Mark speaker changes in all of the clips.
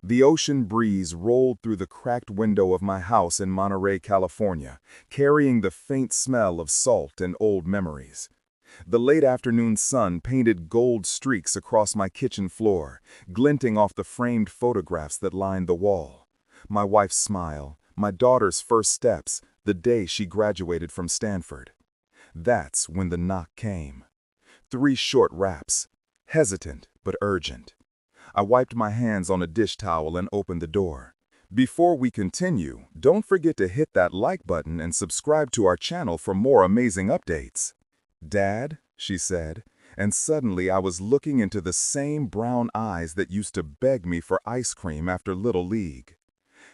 Speaker 1: The ocean breeze rolled through the cracked window of my house in Monterey, California, carrying the faint smell of salt and old memories. The late afternoon sun painted gold streaks across my kitchen floor, glinting off the framed photographs that lined the wall. My wife's smile, my daughter's first steps, the day she graduated from Stanford. That's when the knock came. 3 short raps, hesitant but urgent. I wiped my hands on a dish towel and opened the door. Before we continue, don't forget to hit that like button and subscribe to our channel for more amazing updates. "Dad," she said, and suddenly I was looking into the same brown eyes that used to beg me for ice cream after Little League.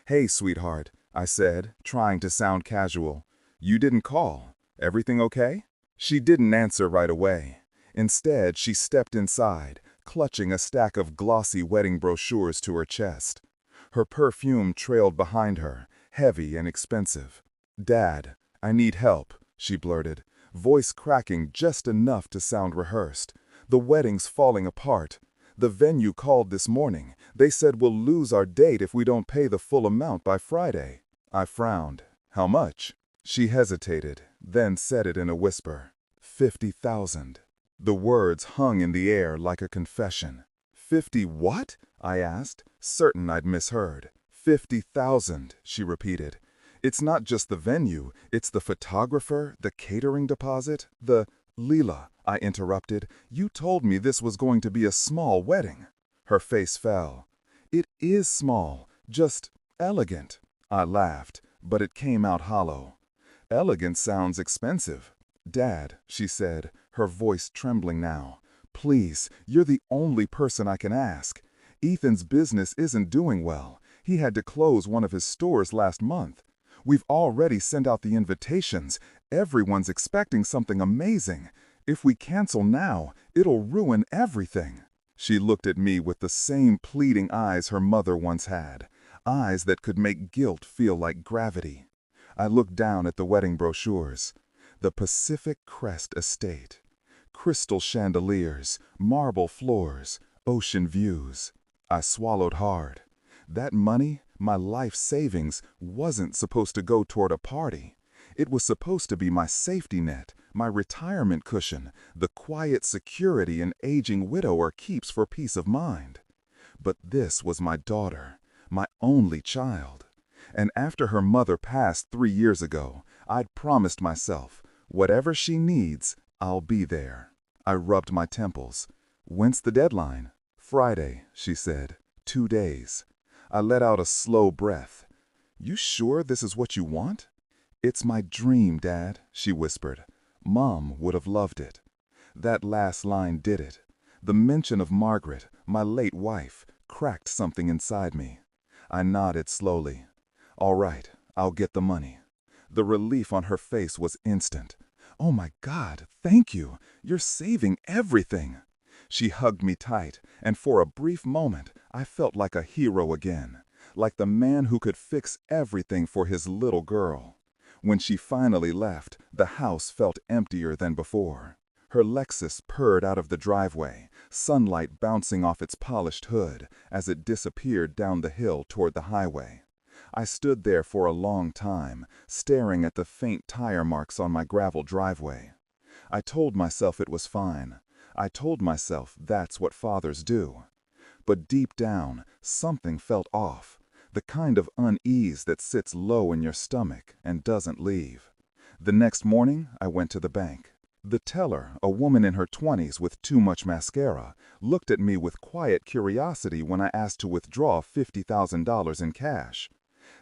Speaker 1: "Hey, sweetheart," I said, trying to sound casual. "You didn't call. Everything okay?" She didn't answer right away. Instead, she stepped inside, clutching a stack of glossy wedding brochures to her chest. Her perfume trailed behind her, heavy and expensive. "Dad, I need help," she blurted, voice cracking just enough to sound rehearsed. "The wedding's falling apart. The venue called this morning. They said we'll lose our date if we don't pay the full amount by Friday." I frowned. "How much?" She hesitated, then said it in a whisper. "50,000. The words hung in the air like a confession. "50 what?" I asked, certain I'd misheard. "50,000, she repeated. "It's not just the venue, it's the photographer, the catering deposit, the—" "Leela," I interrupted, "you told me this was going to be a small wedding." Her face fell. "It is small, just elegant." I laughed, but it came out hollow. "Elegant sounds expensive." "Dad," she said, her voice trembling now, "please, you're the only person I can ask. Ethan's business isn't doing well. He had to close one of his stores last month. We've already sent out the invitations. Everyone's expecting something amazing. If we cancel now, it'll ruin everything." She looked at me with the same pleading eyes her mother once had, eyes that could make guilt feel like gravity. I looked down at the wedding brochures. The Pacific Crest Estate. Crystal chandeliers, marble floors, ocean views. I swallowed hard. That money, my life savings, wasn't supposed to go toward a party. It was supposed to be my safety net, my retirement cushion, the quiet security an aging widower keeps for peace of mind. But this was my daughter, my only child. And after her mother passed 3 years ago, I'd promised myself, whatever she needs, I'll be there. I rubbed my temples. "When's the deadline?" "Friday," she said. 2 days. I let out a slow breath. "You sure this is what you want?" "It's my dream, Dad," she whispered. "Mom would have loved it." That last line did it. The mention of Margaret, my late wife, cracked something inside me. I nodded slowly. "All right, I'll get the money." The relief on her face was instant. "Oh my God, thank you. You're saving everything." She hugged me tight, and for a brief moment, I felt like a hero again, like the man who could fix everything for his little girl. When she finally left, the house felt emptier than before. Her Lexus purred out of the driveway, sunlight bouncing off its polished hood as it disappeared down the hill toward the highway. I stood there for a long time, staring at the faint tire marks on my gravel driveway. I told myself it was fine. I told myself that's what fathers do. But deep down, something felt off, the kind of unease that sits low in your stomach and doesn't leave. The next morning, I went to the bank. The teller, a woman in her 20s with too much mascara, looked at me with quiet curiosity when I asked to withdraw $50,000 in cash.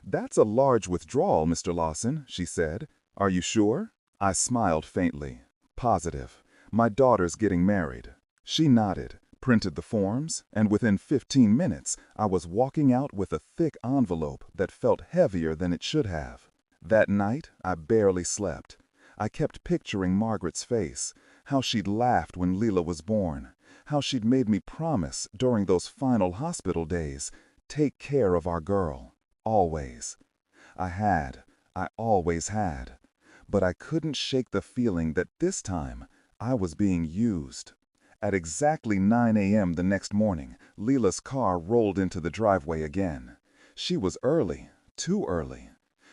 Speaker 1: "That's a large withdrawal, Mr. Lawson," she said. "Are you sure?" I smiled faintly. "Positive. My daughter's getting married." She nodded, printed the forms, and within 15 minutes, I was walking out with a thick envelope that felt heavier than it should have. That night, I barely slept. I kept picturing Margaret's face, how she'd laughed when Leela was born, how she'd made me promise during those final hospital days, take care of our girl, always. I always had. But I couldn't shake the feeling that this time I was being used. At exactly 9 a.m. the next morning, Leela's car rolled into the driveway again. She was early, too early.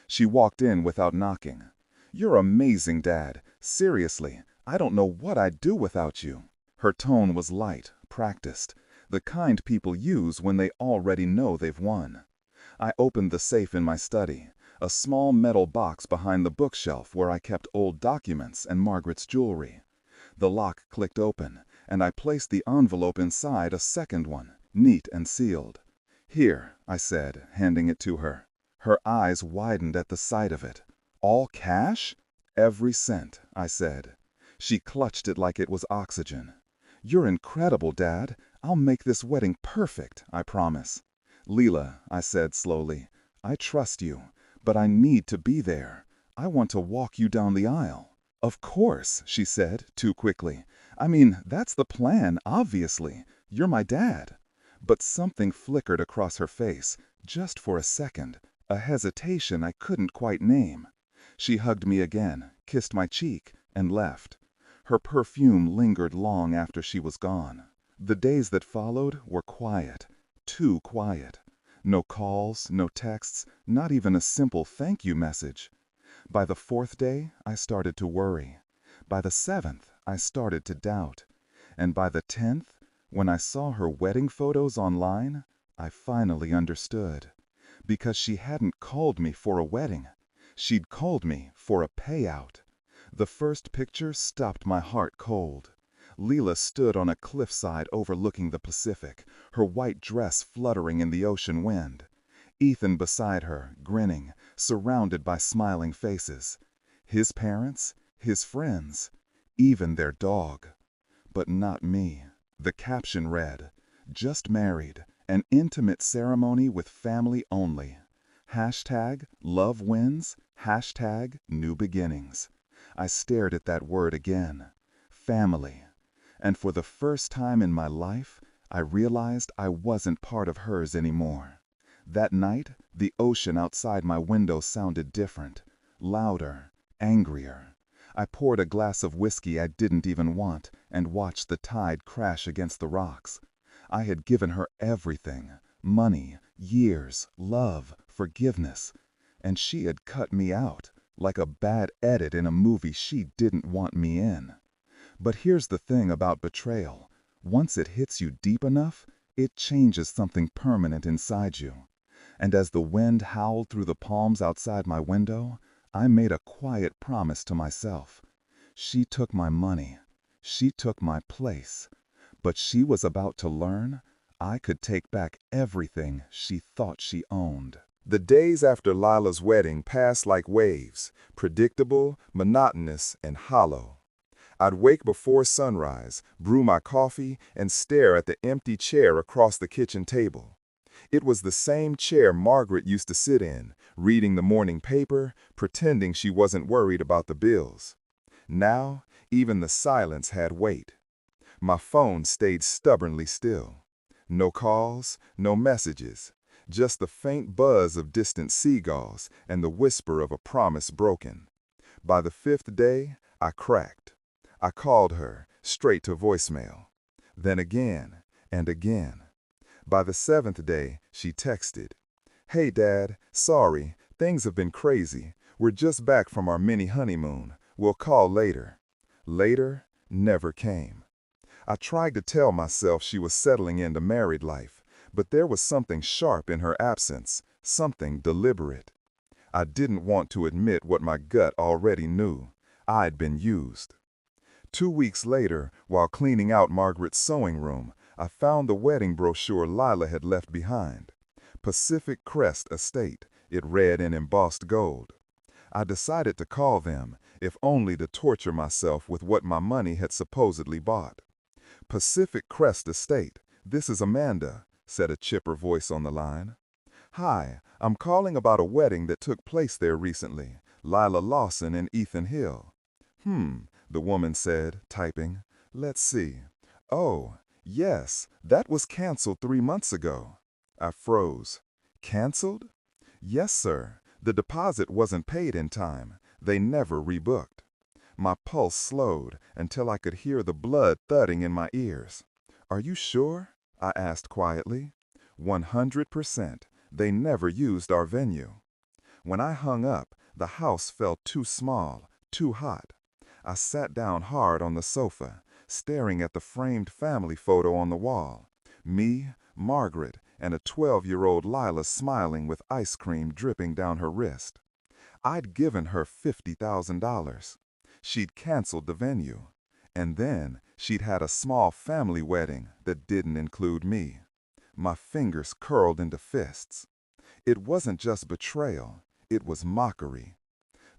Speaker 1: She walked in without knocking. "You're amazing, Dad. Seriously, I don't know what I'd do without you." Her tone was light, practiced, the kind people use when they already know they've won. I opened the safe in my study, a small metal box behind the bookshelf where I kept old documents and Margaret's jewelry. The lock clicked open, and I placed the envelope inside a second one, neat and sealed. "Here," I said, handing it to her. Her eyes widened at the sight of it. "All cash?" "Every cent," I said. She clutched it like it was oxygen. "You're incredible, Dad. I'll make this wedding perfect, I promise." "Leela," I said slowly, "I trust you, but I need to be there. I want to walk you down the aisle." "Of course," she said, too quickly. "I mean, that's the plan, obviously. You're my dad." But something flickered across her face, just for a second, a hesitation I couldn't quite name. She hugged me again, kissed my cheek, and left. Her perfume lingered long after she was gone. The days that followed were quiet, too quiet. No calls, no texts, not even a simple thank you message. By the 4th day, I started to worry. By the 7th, I started to doubt. And by the 10th, when I saw her wedding photos online, I finally understood. Because she hadn't called me for a wedding. She'd called me for a payout. The first picture stopped my heart cold. Leela stood on a cliffside overlooking the Pacific, her white dress fluttering in the ocean wind. Ethan beside her, grinning, surrounded by smiling faces. His parents, his friends, even their dog. But not me. The caption read, "Just married, an intimate ceremony with family only. Hashtag love wins, hashtag new beginnings." I stared at that word again. Family. And for the first time in my life, I realized I wasn't part of hers anymore. That night, the ocean outside my window sounded different, louder, angrier. I poured a glass of whiskey I didn't even want and watched the tide crash against the rocks. I had given her everything, money, years, love, forgiveness, and she had cut me out, like a bad edit in a movie she didn't want me in. But here's the thing about betrayal. Once it hits you deep enough, it changes something permanent inside you. And as the wind howled through the palms outside my window, I made a quiet promise to myself. She took my money. She took my place. But she was about to learn I could take back everything she thought she owned. The days after Lila's wedding passed like waves, predictable, monotonous, and hollow. I'd wake before sunrise, brew my coffee, and stare at the empty chair across the kitchen table. It was the same chair Margaret used to sit in, reading the morning paper, pretending she wasn't worried about the bills. Now, even the silence had weight. My phone stayed stubbornly still. No calls, no messages, just the faint buzz of distant seagulls and the whisper of a promise broken. By the 5th day, I cracked. I called her, straight to voicemail. Then again, and again. By the 7th day, she texted, "Hey Dad, sorry, things have been crazy. We're just back from our mini honeymoon. We'll call later." Later never came. I tried to tell myself she was settling into married life, but there was something sharp in her absence, something deliberate. I didn't want to admit what my gut already knew. I'd been used. 2 weeks later, while cleaning out Margaret's sewing room, I found the wedding brochure Lila had left behind. Pacific Crest Estate, it read in embossed gold. I decided to call them, if only to torture myself with what my money had supposedly bought. "Pacific Crest Estate, this is Amanda," said a chipper voice on the line. "Hi, I'm calling about a wedding that took place there recently, Lila Lawson and Ethan Hill." The woman said, typing. "Let's see. Oh, yes, that was canceled 3 months ago." I froze. "Canceled?" "Yes, sir. The deposit wasn't paid in time. They never rebooked." My pulse slowed until I could hear the blood thudding in my ears. "Are you sure?" I asked quietly. 100%. They never used our venue. When I hung up, the house felt too small, too hot. I sat down hard on the sofa, staring at the framed family photo on the wall. Me, Margaret, and a 12-year-old Lila smiling with ice cream dripping down her wrist. I'd given her $50,000. She'd canceled the venue. And then she'd had a small family wedding that didn't include me. My fingers curled into fists. It wasn't just betrayal, it was mockery.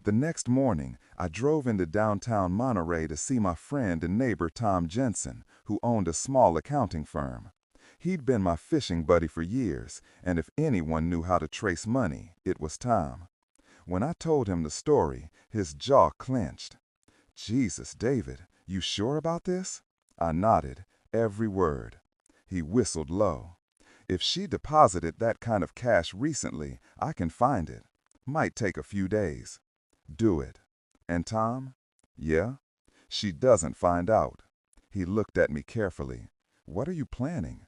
Speaker 1: The next morning, I drove into downtown Monterey to see my friend and neighbor Tom Jensen, who owned a small accounting firm. He'd been my fishing buddy for years, and if anyone knew how to trace money, it was Tom. When I told him the story, his jaw clenched. "Jesus, David, you sure about this?" I nodded, every word. He whistled low. "If she deposited that kind of cash recently, I can find it. Might take a few days." "Do it." "And Tom?" "Yeah." "She doesn't find out." He looked at me carefully. "What are you planning?"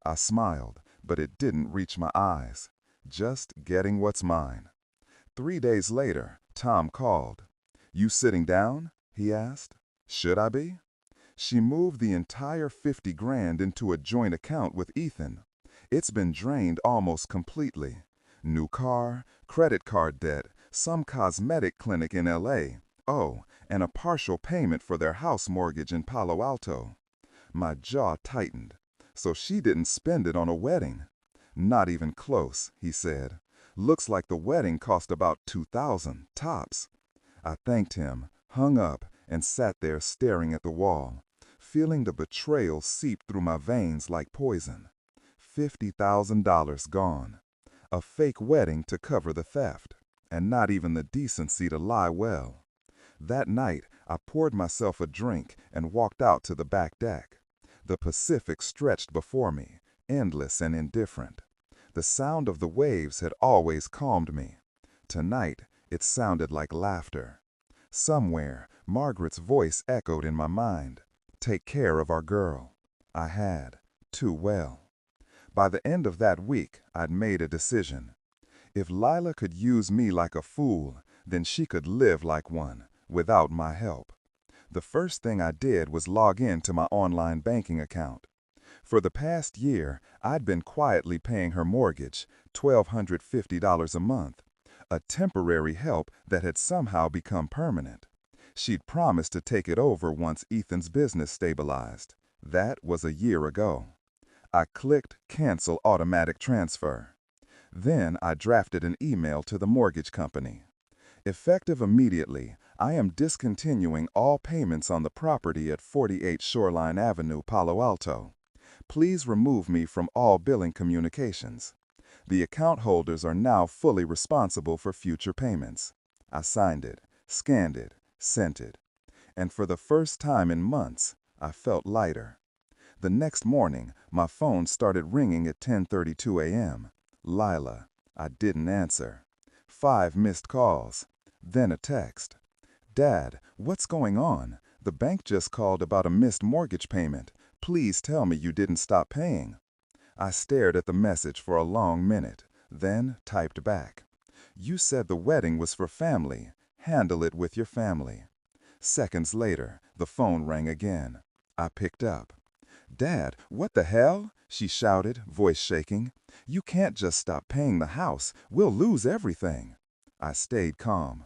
Speaker 1: I smiled, but it didn't reach my eyes. Just getting what's mine. 3 days later, Tom called. "You sitting down?" he asked. "Should I be?" She moved the entire 50 grand into a joint account with Ethan. It's been drained almost completely. New car, credit card debt, some cosmetic clinic in LA. Oh, and a partial payment for their house mortgage in Palo Alto. My jaw tightened. So she didn't spend it on a wedding. "Not even close," he said. "Looks like the wedding cost about $2,000, tops." I thanked him, hung up, and sat there staring at the wall, feeling the betrayal seep through my veins like poison. $50,000 gone. A fake wedding to cover the theft, and not even the decency to lie well. That night, I poured myself a drink and walked out to the back deck. The Pacific stretched before me, endless and indifferent. The sound of the waves had always calmed me. Tonight, it sounded like laughter. Somewhere, Margaret's voice echoed in my mind. Take care of our girl. I had, too well. By the end of that week, I'd made a decision. If Lila could use me like a fool, then she could live like one, without my help. The first thing I did was log in to my online banking account. For the past year, I'd been quietly paying her mortgage, $1,250 a month, a temporary help that had somehow become permanent. She'd promised to take it over once Ethan's business stabilized. That was a year ago. I clicked Cancel Automatic Transfer. Then I drafted an email to the mortgage company. Effective immediately, I am discontinuing all payments on the property at 48 Shoreline Avenue, Palo Alto. Please remove me from all billing communications. The account holders are now fully responsible for future payments. I signed it, scanned it, sent it. And for the first time in months, I felt lighter. The next morning, my phone started ringing at 10:32 a.m. Lila. I didn't answer. 5 missed calls. Then a text. "Dad, what's going on? The bank just called about a missed mortgage payment. Please tell me you didn't stop paying." I stared at the message for a long minute, then typed back. "You said the wedding was for family. Handle it with your family." Seconds later, the phone rang again. I picked up. "Dad, what the hell?" she shouted, voice shaking. "You can't just stop paying the house. We'll lose everything." I stayed calm.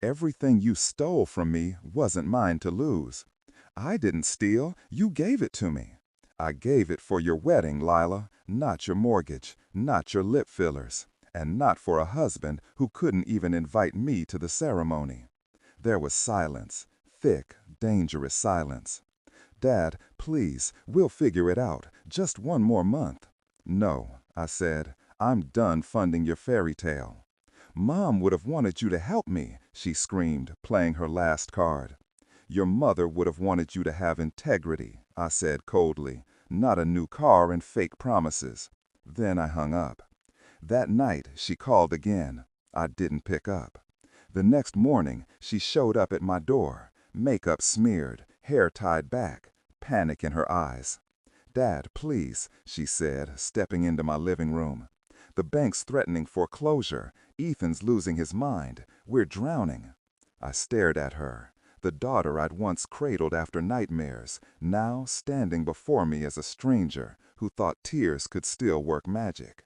Speaker 1: Everything you stole from me wasn't mine to lose. "I didn't steal. You gave it to me." "I gave it for your wedding, Lila, not your mortgage, not your lip fillers, and not for a husband who couldn't even invite me to the ceremony." There was silence, thick, dangerous silence. "Dad, please, we'll figure it out. Just one more month." "No," I said, "I'm done funding your fairy tale." "Mom would have wanted you to help me," she screamed, playing her last card. "Your mother would have wanted you to have integrity," I said coldly, "not a new car and fake promises." Then I hung up. That night, she called again. I didn't pick up. The next morning, she showed up at my door, makeup smeared, hair tied back, panic in her eyes. "Dad, please," she said, stepping into my living room. "The bank's threatening foreclosure. Ethan's losing his mind. We're drowning." I stared at her, the daughter I'd once cradled after nightmares, now standing before me as a stranger who thought tears could still work magic.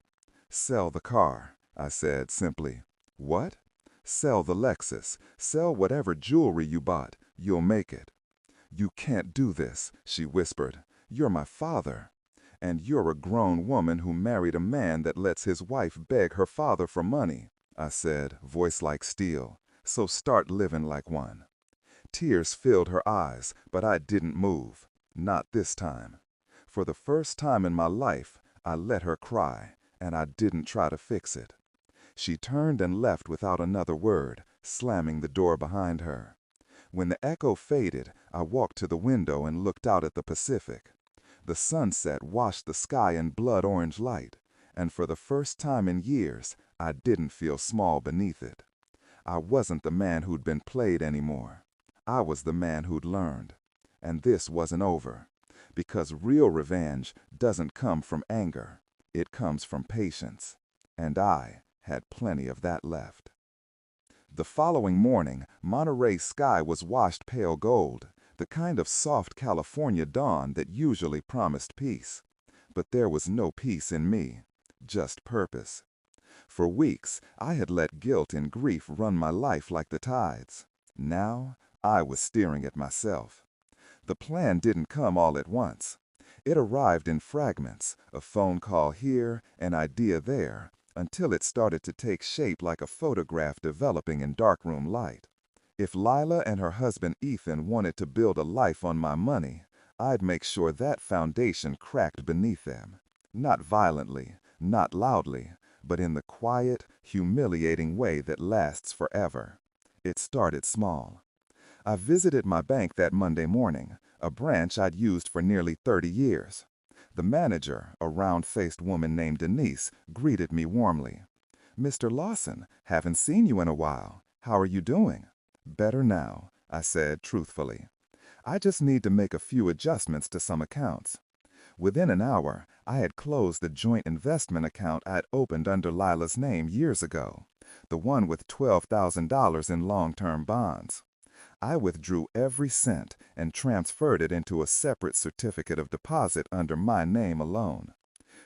Speaker 1: "Sell the car," I said simply. "What?" "Sell the Lexus. Sell whatever jewelry you bought. You'll make it." "You can't do this," she whispered. "You're my father. And you're a grown woman who married a man that lets his wife beg her father for money," I said, voice like steel. "So start living like one." Tears filled her eyes, but I didn't move. Not this time. For the first time in my life, I let her cry, and I didn't try to fix it. She turned and left without another word, slamming the door behind her. When the echo faded, I walked to the window and looked out at the Pacific. The sunset washed the sky in blood-orange light, and for the first time in years, I didn't feel small beneath it. I wasn't the man who'd been played anymore. I was the man who'd learned. And this wasn't over, because real revenge doesn't come from anger. It comes from patience. And I had plenty of that left. The following morning, Monterey's sky was washed pale gold, the kind of soft California dawn that usually promised peace. But there was no peace in me, just purpose. For weeks, I had let guilt and grief run my life like the tides. Now, I was steering it myself. The plan didn't come all at once. It arrived in fragments, a phone call here, an idea there, until it started to take shape like a photograph developing in darkroom light. If Lila and her husband Ethan wanted to build a life on my money, I'd make sure that foundation cracked beneath them. Not violently, not loudly, but in the quiet, humiliating way that lasts forever. It started small. I visited my bank that Monday morning, a branch I'd used for nearly 30 years. The manager, a round-faced woman named Denise, greeted me warmly. "Mr. Lawson, haven't seen you in a while. How are you doing?" "Better now," I said truthfully. "I just need to make a few adjustments to some accounts." Within an hour, I had closed the joint investment account I'd opened under Lila's name years ago, the one with $12,000 in long-term bonds. I withdrew every cent and transferred it into a separate certificate of deposit under my name alone.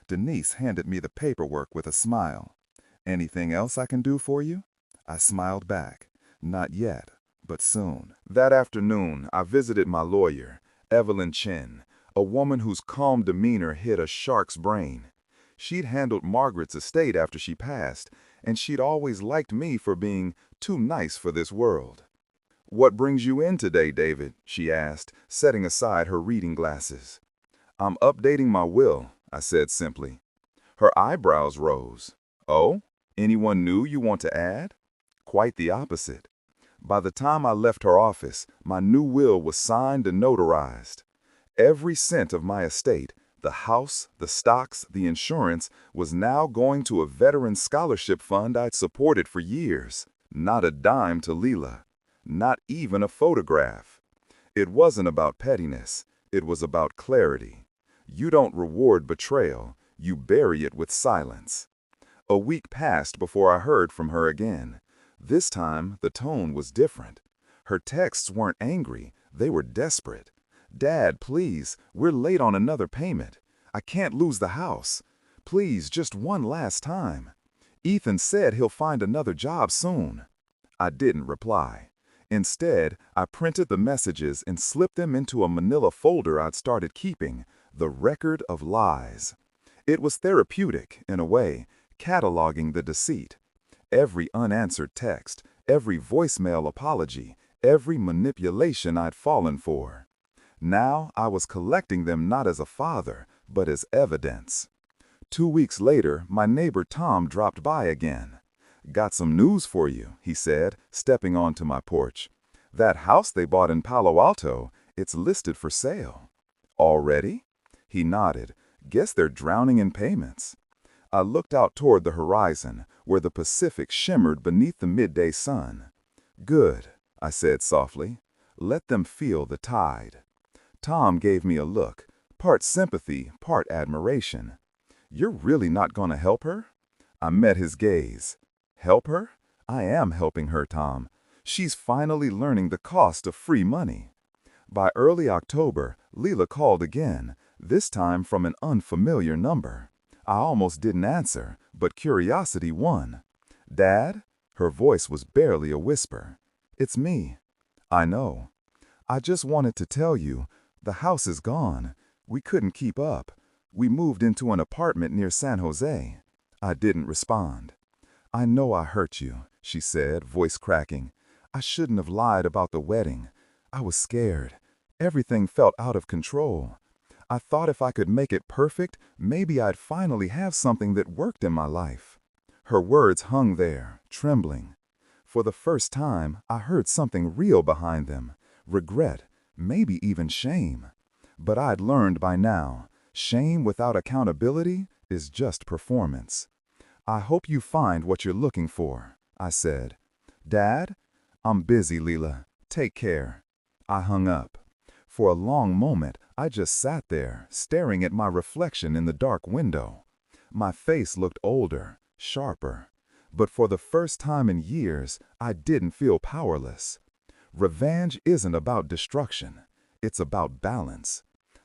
Speaker 1: Denise handed me the paperwork with a smile. "Anything else I can do for you?" I smiled back. "Not yet, but soon." That afternoon, I visited my lawyer, Evelyn Chen, a woman whose calm demeanor hid a shark's brain. She'd handled Margaret's estate after she passed, and she'd always liked me for being too nice for this world. "What brings you in today, David?" she asked, setting aside her reading glasses. "I'm updating my will," I said simply. Her eyebrows rose. "Oh? Anyone new you want to add?" Quite the opposite. By the time I left her office, my new will was signed and notarized. Every cent of my estate, the house, the stocks, the insurance, was now going to a veteran scholarship fund I'd supported for years. Not a dime to Leela. Not even a photograph. It wasn't about pettiness. It was about clarity. You don't reward betrayal. You bury it with silence. A week passed before I heard from her again. This time, the tone was different. Her texts weren't angry. They were desperate. "Dad, please, we're late on another payment. I can't lose the house. Please, just one last time. Ethan said he'll find another job soon." I didn't reply. Instead, I printed the messages and slipped them into a manila folder I'd started keeping, the record of lies. It was therapeutic, in a way, cataloging the deceit. Every unanswered text, every voicemail apology, every manipulation I'd fallen for. Now I was collecting them not as a father, but as evidence. 2 weeks later, my neighbor Tom dropped by again. "Got some news for you," he said, stepping onto my porch. "That house they bought in Palo Alto, it's listed for sale." "Already?" He nodded. "Guess they're drowning in payments." I looked out toward the horizon, where the Pacific shimmered beneath the midday sun. "Good," I said softly. Let them feel the tide. Tom gave me a look, part sympathy, part admiration. You're really not going to help her? I met his gaze. Help her? I am helping her, Tom. She's finally learning the cost of free money. By early October, Leela called again, this time from an unfamiliar number. I almost didn't answer, but curiosity won. Dad? Her voice was barely a whisper. It's me. I know. I just wanted to tell you, the house is gone. We couldn't keep up. We moved into an apartment near San Jose. I didn't respond. I know I hurt you, she said, voice cracking. I shouldn't have lied about the wedding. I was scared. Everything felt out of control. I thought if I could make it perfect, maybe I'd finally have something that worked in my life. Her words hung there, trembling. For the first time, I heard something real behind them. Regret, maybe even shame. But I'd learned by now, shame without accountability is just performance. I hope you find what you're looking for, I said. Dad? I'm busy, Leela. Take care. I hung up. For a long moment, I just sat there, staring at my reflection in the dark window. My face looked older, sharper. But for the first time in years, I didn't feel powerless. Revenge isn't about destruction. It's about balance.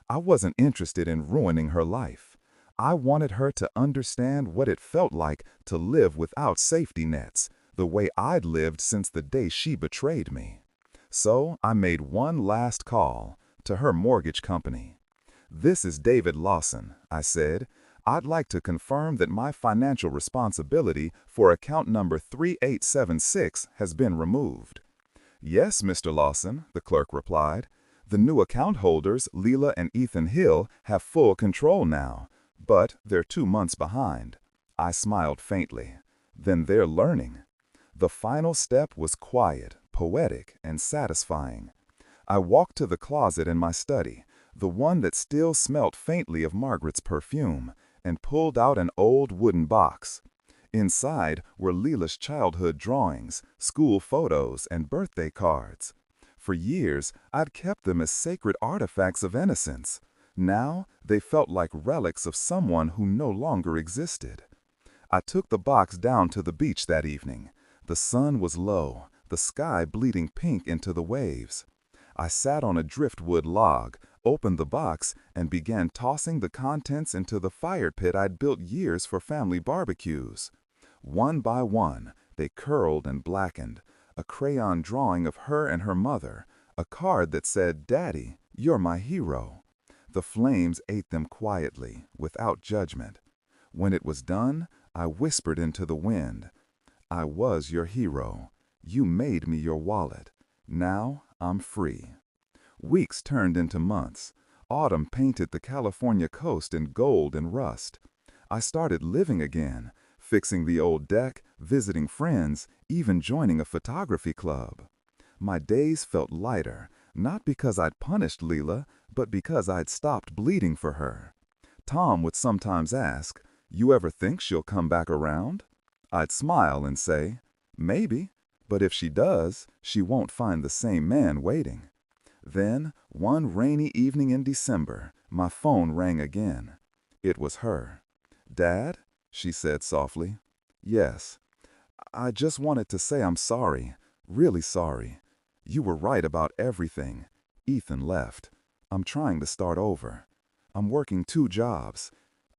Speaker 1: I wasn't interested in ruining her life. I wanted her to understand what it felt like to live without safety nets, the way I'd lived since the day she betrayed me. So I made one last call to her mortgage company. This is David Lawson, I said. I'd like to confirm that my financial responsibility for account number 3876 has been removed. Yes, Mr. Lawson, the clerk replied. The new account holders, Leela and Ethan Hill, have full control now, but they're 2 months behind. I smiled faintly. Then they're learning. The final step was quiet, poetic, and satisfying. I walked to the closet in my study, the one that still smelt faintly of Margaret's perfume, and pulled out an old wooden box. Inside were Leela's childhood drawings, school photos, and birthday cards. For years, I'd kept them as sacred artifacts of innocence. Now, they felt like relics of someone who no longer existed. I took the box down to the beach that evening. The sun was low, the sky bleeding pink into the waves. I sat on a driftwood log, opened the box, and began tossing the contents into the fire pit I'd built years for family barbecues. One by one, they curled and blackened. A crayon drawing of her and her mother, a card that said, "Daddy, you're my hero." The flames ate them quietly, without judgment. When it was done, I whispered into the wind, "I was your hero. You made me your wallet. Now I'm free." Weeks turned into months. Autumn painted the California coast in gold and rust. I started living again, fixing the old deck, visiting friends, even joining a photography club. My days felt lighter, not because I'd punished Leela, but because I'd stopped bleeding for her. Tom would sometimes ask, "You ever think she'll come back around?" I'd smile and say, "Maybe, but if she does, she won't find the same man waiting." Then, one rainy evening in December, my phone rang again. It was her. "Dad?" she said softly. "Yes. I just wanted to say I'm sorry, really sorry. You were right about everything. Ethan left. I'm trying to start over. I'm working 2 jobs.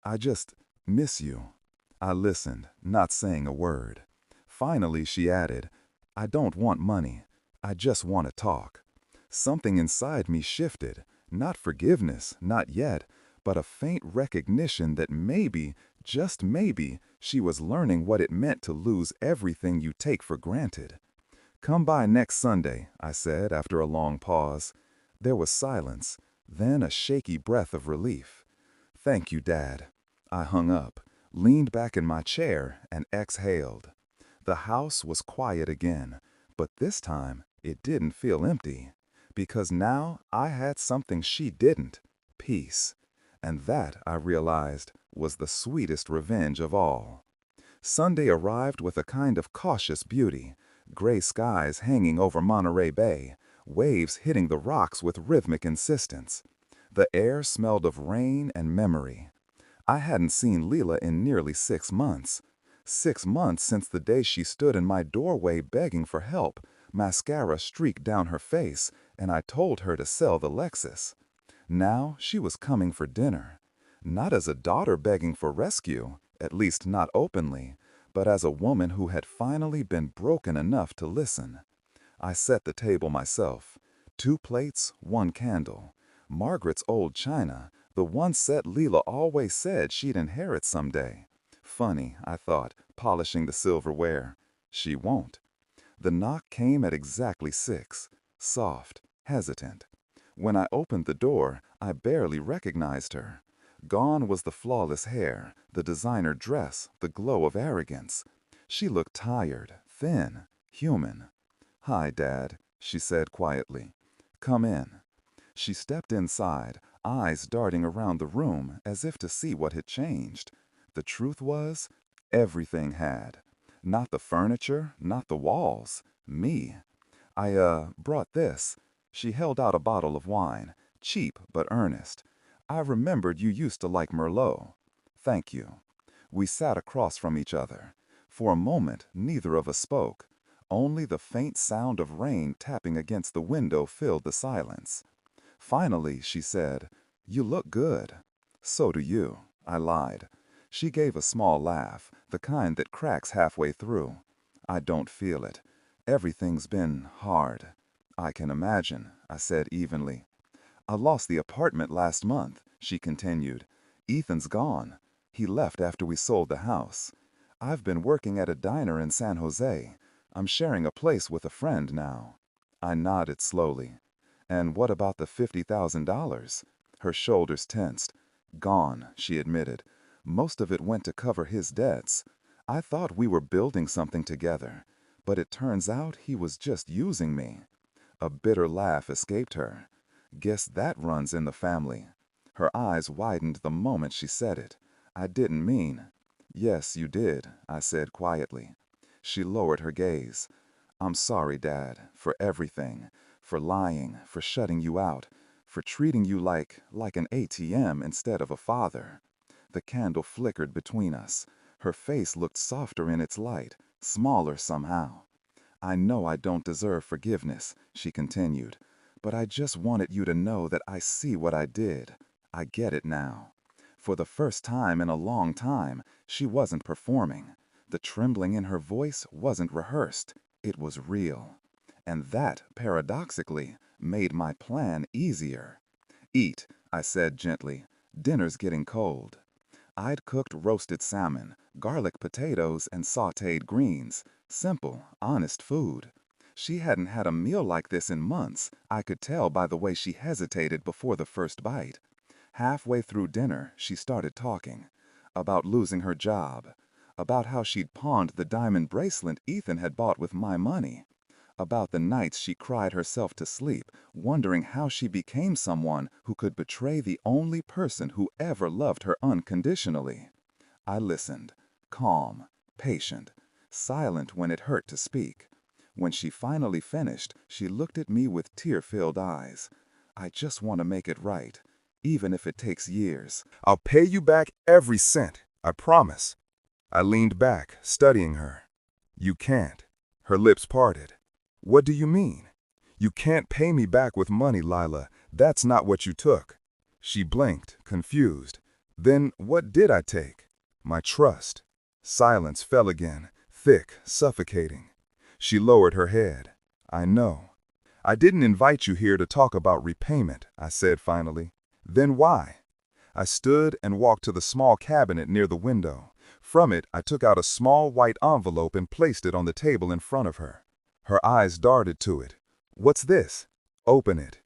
Speaker 1: I just miss you." I listened, not saying a word. Finally, she added, "I don't want money. I just want to talk." Something inside me shifted, not forgiveness, not yet, but a faint recognition that maybe, just maybe, she was learning what it meant to lose everything you take for granted. "Come by next Sunday," I said after a long pause. There was silence, then a shaky breath of relief. "Thank you, Dad." I hung up, leaned back in my chair, and exhaled. The house was quiet again, but this time it didn't feel empty. Because now I had something she didn't, peace. And that, I realized, was the sweetest revenge of all. Sunday arrived with a kind of cautious beauty, gray skies hanging over Monterey Bay, waves hitting the rocks with rhythmic insistence. The air smelled of rain and memory. I hadn't seen Leela in nearly 6 months. 6 months since the day she stood in my doorway begging for help, mascara streaked down her face, and I told her to sell the Lexus. Now she was coming for dinner. Not as a daughter begging for rescue, at least not openly, but as a woman who had finally been broken enough to listen. I set the table myself. 2 plates, 1 candle. Margaret's old china, the one set Leela always said she'd inherit someday. Funny, I thought, polishing the silverware. She won't. The knock came at exactly 6, soft, hesitant. When I opened the door, I barely recognized her. Gone was the flawless hair, the designer dress, the glow of arrogance. She looked tired, thin, human. "Hi, Dad," she said quietly. "Come in." She stepped inside, eyes darting around the room as if to see what had changed. The truth was, everything had. Not the furniture, not the walls. Me. "I brought this." She held out a bottle of wine, cheap but earnest. "I remembered you used to like Merlot." "Thank you." We sat across from each other. For a moment, neither of us spoke. Only the faint sound of rain tapping against the window filled the silence. Finally, she said, "You look good." "So do you," I lied. She gave a small laugh, the kind that cracks halfway through. "I don't feel it. Everything's been hard." "I can imagine," I said evenly. "I lost the apartment last month," she continued. "Ethan's gone. He left after we sold the house. I've been working at a diner in San Jose. I'm sharing a place with a friend now." I nodded slowly. "And what about the $50,000? Her shoulders tensed. "Gone," she admitted. "Most of it went to cover his debts. I thought we were building something together, but it turns out he was just using me." A bitter laugh escaped her. "Guess that runs in the family." Her eyes widened the moment she said it. "I didn't mean." "Yes, you did," I said quietly. She lowered her gaze. "I'm sorry, Dad, for everything. For lying, for shutting you out, for treating you like an ATM instead of a father." The candle flickered between us. Her face looked softer in its light, smaller somehow. "I know I don't deserve forgiveness," she continued, "but I just wanted you to know that I see what I did. I get it now." For the first time in a long time, she wasn't performing. The trembling in her voice wasn't rehearsed. It was real. And that, paradoxically, made my plan easier. "Eat," I said gently. "Dinner's getting cold." I'd cooked roasted salmon, garlic potatoes, and sautéed greens. Simple, honest food. She hadn't had a meal like this in months. I could tell by the way she hesitated before the first bite. Halfway through dinner, she started talking. About losing her job. About how she'd pawned the diamond bracelet Ethan had bought with my money. About the nights she cried herself to sleep, wondering how she became someone who could betray the only person who ever loved her unconditionally. I listened, calm, patient, silent when it hurt to speak. When she finally finished, she looked at me with tear-filled eyes. "I just want to make it right, even if it takes years. I'll pay you back every cent, I promise." I leaned back, studying her. "You can't." Her lips parted. "What do you mean?" "You can't pay me back with money, Lila. That's not what you took." She blinked, confused. "Then what did I take?" "My trust." Silence fell again, thick, suffocating. She lowered her head. "I know." "I didn't invite you here to talk about repayment," I said finally. "Then why?" I stood and walked to the small cabinet near the window. From it, I took out a small white envelope and placed it on the table in front of her. Her eyes darted to it. "What's this?" "Open it."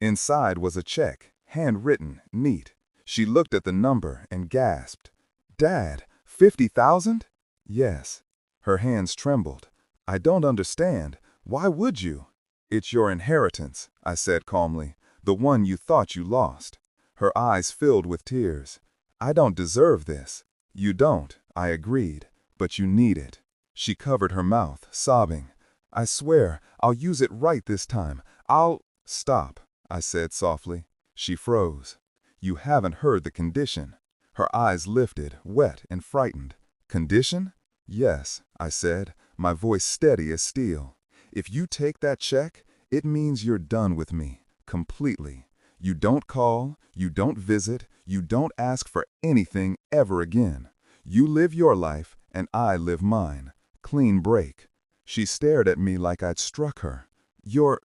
Speaker 1: Inside was a check, handwritten, neat. She looked at the number and gasped. "Dad, 50,000? "Yes." Her hands trembled. "I don't understand. Why would you?" "It's your inheritance," I said calmly. "The one you thought you lost." Her eyes filled with tears. "I don't deserve this." "You don't," I agreed, "but you need it." She covered her mouth, sobbing. I swear, I'll use it right this time. I'll— Stop, I said softly. She froze. You haven't heard the condition. Her eyes lifted, wet and frightened. Condition? Yes, I said, my voice steady as steel. If you take that check, it means you're done with me, completely. You don't call, you don't visit, you don't ask for anything ever again. You live your life, and I live mine. Clean break. She stared at me like I'd struck her. You're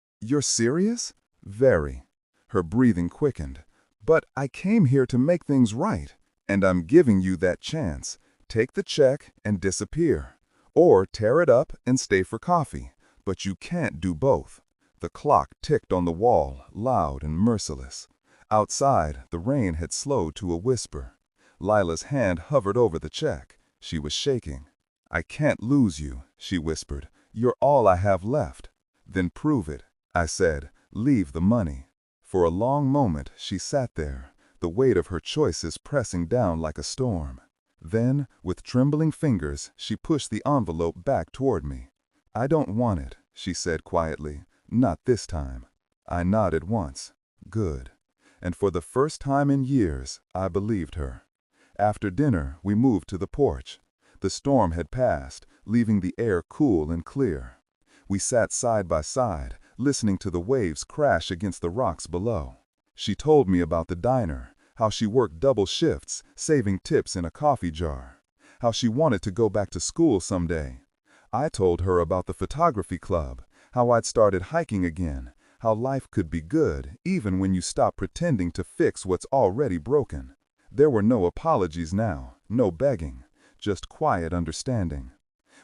Speaker 1: serious? Very. Her breathing quickened. But I came here to make things right, and I'm giving you that chance. Take the check and disappear. Or tear it up and stay for coffee. But you can't do both. The clock ticked on the wall, loud and merciless. Outside, the rain had slowed to a whisper. Lila's hand hovered over the check. She was shaking. I can't lose you, she whispered. You're all I have left. Then prove it, I said. Leave the money. For a long moment, she sat there, the weight of her choices pressing down like a storm. Then, with trembling fingers, she pushed the envelope back toward me. I don't want it, she said quietly. Not this time. I nodded once. Good. And for the first time in years, I believed her. After dinner, we moved to the porch. The storm had passed, leaving the air cool and clear. We sat side by side, listening to the waves crash against the rocks below. She told me about the diner, how she worked double shifts, saving tips in a coffee jar, how she wanted to go back to school someday. I told her about the photography club, how I'd started hiking again, how life could be good even when you stop pretending to fix what's already broken. There were no apologies now, no begging, just quiet understanding.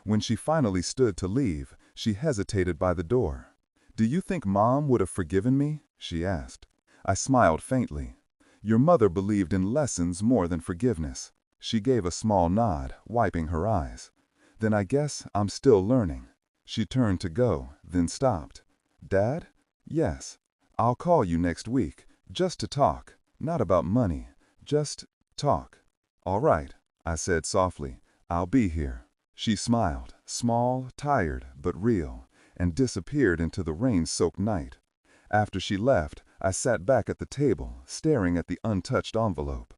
Speaker 1: When she finally stood to leave, she hesitated by the door. Do you think Mom would have forgiven me? She asked. I smiled faintly. Your mother believed in lessons more than forgiveness. She gave a small nod, wiping her eyes. Then I guess I'm still learning. She turned to go, then stopped. Dad? Yes. I'll call you next week, just to talk. Not about money, just talk. All right, I said softly. I'll be here. She smiled, small, tired, but real, and disappeared into the rain-soaked night. After she left, I sat back at the table, staring at the untouched envelope.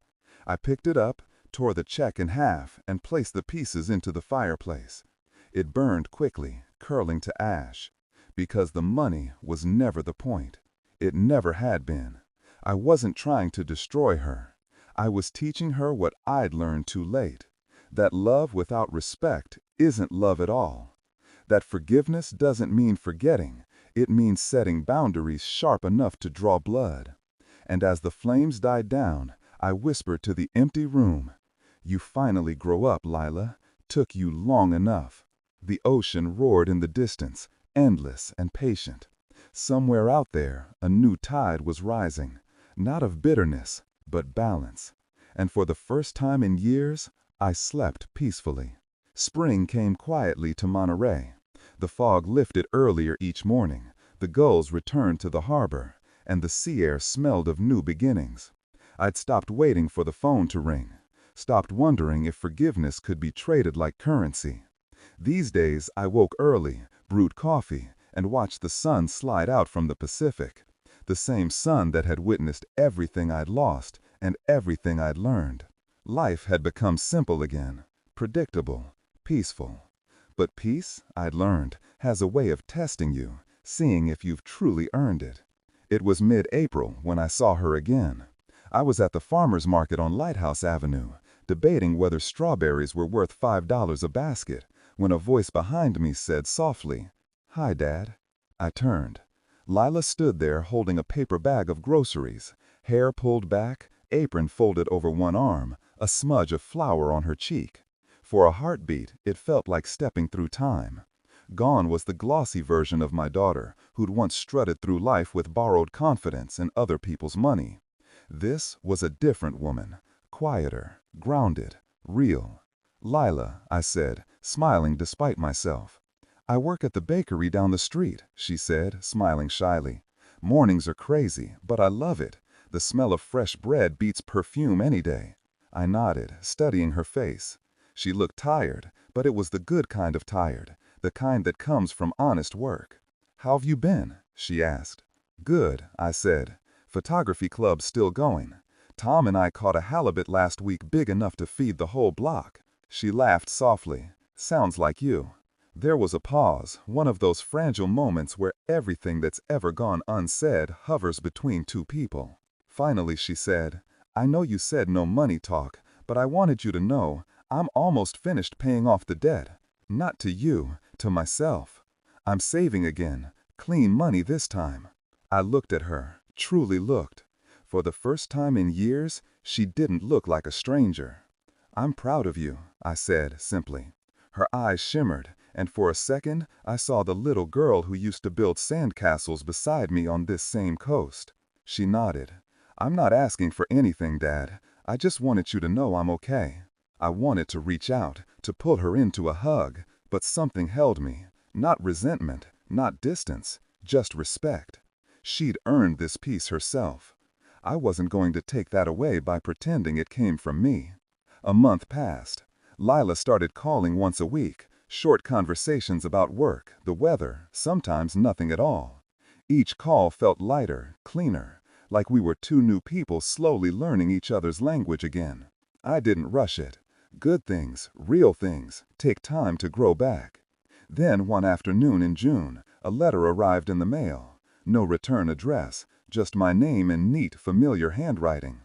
Speaker 1: I picked it up, tore the check in half, and placed the pieces into the fireplace. It burned quickly, curling to ash. Because the money was never the point. It never had been. I wasn't trying to destroy her. I was teaching her what I'd learned too late. That love without respect isn't love at all. That forgiveness doesn't mean forgetting. It means setting boundaries sharp enough to draw blood. And as the flames died down, I whispered to the empty room, You finally grow up, Lila. Took you long enough. The ocean roared in the distance, endless and patient. Somewhere out there, a new tide was rising, not of bitterness, but balance. And for the first time in years, I slept peacefully. Spring came quietly to Monterey. The fog lifted earlier each morning, the gulls returned to the harbor, and the sea air smelled of new beginnings. I'd stopped waiting for the phone to ring, stopped wondering if forgiveness could be traded like currency. These days, I woke early, brewed coffee, and watched the sun slide out from the Pacific, the same sun that had witnessed everything I'd lost and everything I'd learned. Life had become simple again, predictable, peaceful. But peace, I'd learned, has a way of testing you, seeing if you've truly earned it. It was mid-April when I saw her again. I was at the farmer's market on Lighthouse Avenue, debating whether strawberries were worth $5 a basket, when a voice behind me said softly, Hi, Dad. I turned. Lila stood there holding a paper bag of groceries, hair pulled back, apron folded over one arm, a smudge of flour on her cheek. For a heartbeat, it felt like stepping through time. Gone was the glossy version of my daughter, who'd once strutted through life with borrowed confidence and other people's money. This was a different woman, quieter, grounded, real. Lila, I said, smiling despite myself. I work at the bakery down the street, she said, smiling shyly. Mornings are crazy, but I love it. The smell of fresh bread beats perfume any day. I nodded, studying her face. She looked tired, but it was the good kind of tired, the kind that comes from honest work. "How have you been?" she asked. "Good," I said. "Photography club's still going. Tom and I caught a halibut last week big enough to feed the whole block." She laughed softly. "Sounds like you." There was a pause, one of those fragile moments where everything that's ever gone unsaid hovers between two people. Finally she said, "I know you said no money talk, but I wanted you to know I'm almost finished paying off the debt. Not to you, to myself. I'm saving again, clean money this time." I looked at her, truly looked. For the first time in years, she didn't look like a stranger. "I'm proud of you," I said simply. Her eyes shimmered, and for a second I saw the little girl who used to build sandcastles beside me on this same coast. She nodded. "I'm not asking for anything, Dad. I just wanted you to know I'm okay." I wanted to reach out, to pull her into a hug, but something held me. Not resentment, not distance, just respect. She'd earned this peace herself. I wasn't going to take that away by pretending it came from me. A month passed. Lila started calling once a week, short conversations about work, the weather, sometimes nothing at all. Each call felt lighter, cleaner, like we were two new people slowly learning each other's language again. I didn't rush it. Good things, real things, take time to grow back. Then one afternoon in June, a letter arrived in the mail. No return address, just my name in neat, familiar handwriting.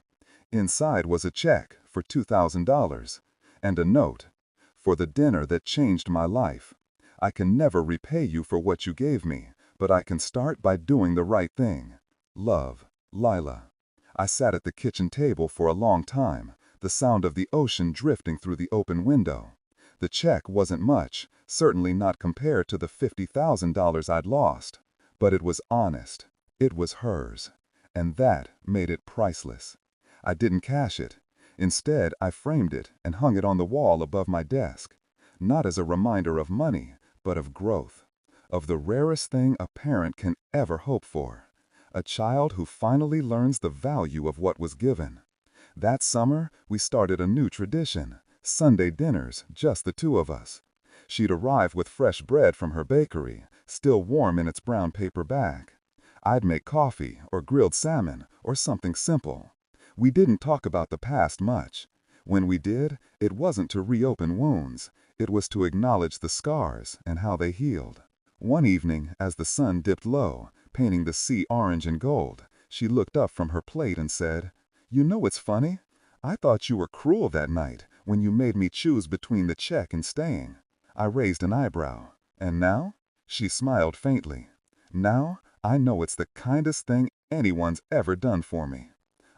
Speaker 1: Inside was a check for $2,000 and a note. "For the dinner that changed my life. I can never repay you for what you gave me, but I can start by doing the right thing. Love, Lila." I sat at the kitchen table for a long time, the sound of the ocean drifting through the open window. The check wasn't much, certainly not compared to the $50,000 I'd lost. But it was honest. It was hers. And that made it priceless. I didn't cash it. Instead, I framed it and hung it on the wall above my desk. Not as a reminder of money, but of growth. Of the rarest thing a parent can ever hope for. A child who finally learns the value of what was given. That summer, we started a new tradition. Sunday dinners, just the two of us. She'd arrive with fresh bread from her bakery, still warm in its brown paper bag. I'd make coffee or grilled salmon or something simple. We didn't talk about the past much. When we did, it wasn't to reopen wounds. It was to acknowledge the scars and how they healed. One evening, as the sun dipped low, painting the sea orange and gold, she looked up from her plate and said, "You know it's funny? I thought you were cruel that night when you made me choose between the check and staying." I raised an eyebrow. "And now?" She smiled faintly. "Now, I know it's the kindest thing anyone's ever done for me."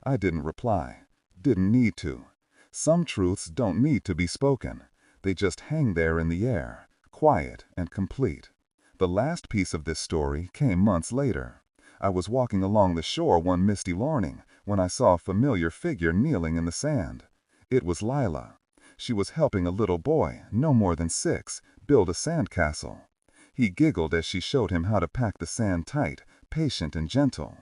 Speaker 1: I didn't reply. Didn't need to. Some truths don't need to be spoken. They just hang there in the air, quiet and complete. The last piece of this story came months later. I was walking along the shore one misty morning when I saw a familiar figure kneeling in the sand. It was Lila. She was helping a little boy, no more than 6, build a sandcastle. He giggled as she showed him how to pack the sand tight, patient and gentle.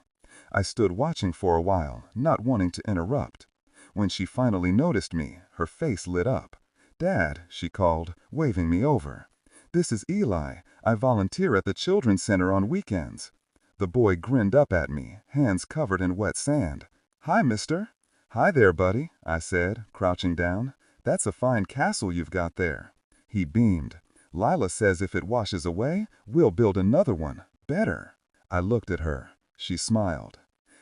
Speaker 1: I stood watching for a while, not wanting to interrupt. When she finally noticed me, her face lit up. "Dad," she called, waving me over. "This is Eli. I volunteer at the children's center on weekends." The boy grinned up at me, hands covered in wet sand. "Hi, mister." "Hi there, buddy," I said, crouching down. "That's a fine castle you've got there." He beamed. "Lila says if it washes away, we'll build another one, better." I looked at her. She smiled.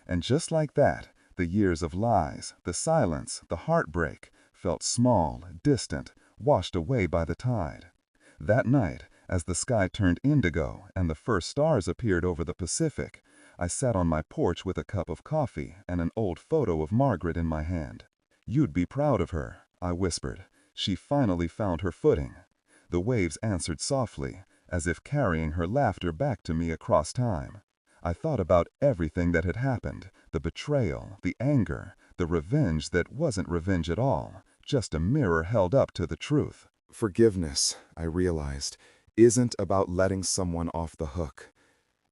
Speaker 1: And just like that, the years of lies, the silence, the heartbreak, felt small, distant, washed away by the tide. That night, as the sky turned indigo and the first stars appeared over the Pacific, I sat on my porch with a cup of coffee and an old photo of Margaret in my hand. "You'd be proud of her," I whispered. She finally found her footing. The waves answered softly, as if carrying her laughter back to me across time. I thought about everything that had happened, the betrayal, the anger, the revenge that wasn't revenge at all, just a mirror held up to the truth. Forgiveness, I realized, isn't about letting someone off the hook.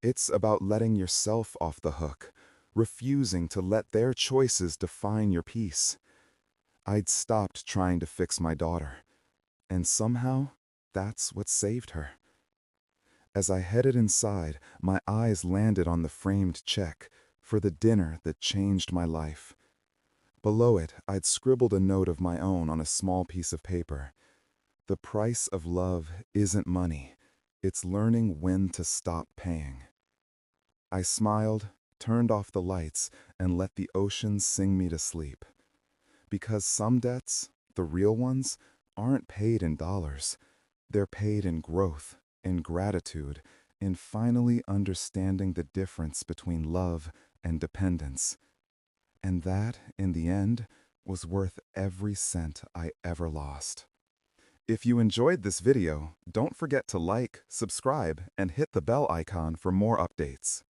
Speaker 1: It's about letting yourself off the hook, refusing to let their choices define your peace. I'd stopped trying to fix my daughter, and somehow, that's what saved her. As I headed inside, my eyes landed on the framed check for the dinner that changed my life. Below it, I'd scribbled a note of my own on a small piece of paper. The price of love isn't money. It's learning when to stop paying. I smiled, turned off the lights, and let the ocean sing me to sleep. Because some debts, the real ones, aren't paid in dollars. They're paid in growth, in gratitude, in finally understanding the difference between love and dependence. And that, in the end, was worth every cent I ever lost. If you enjoyed this video, don't forget to like, subscribe, and hit the bell icon for more updates.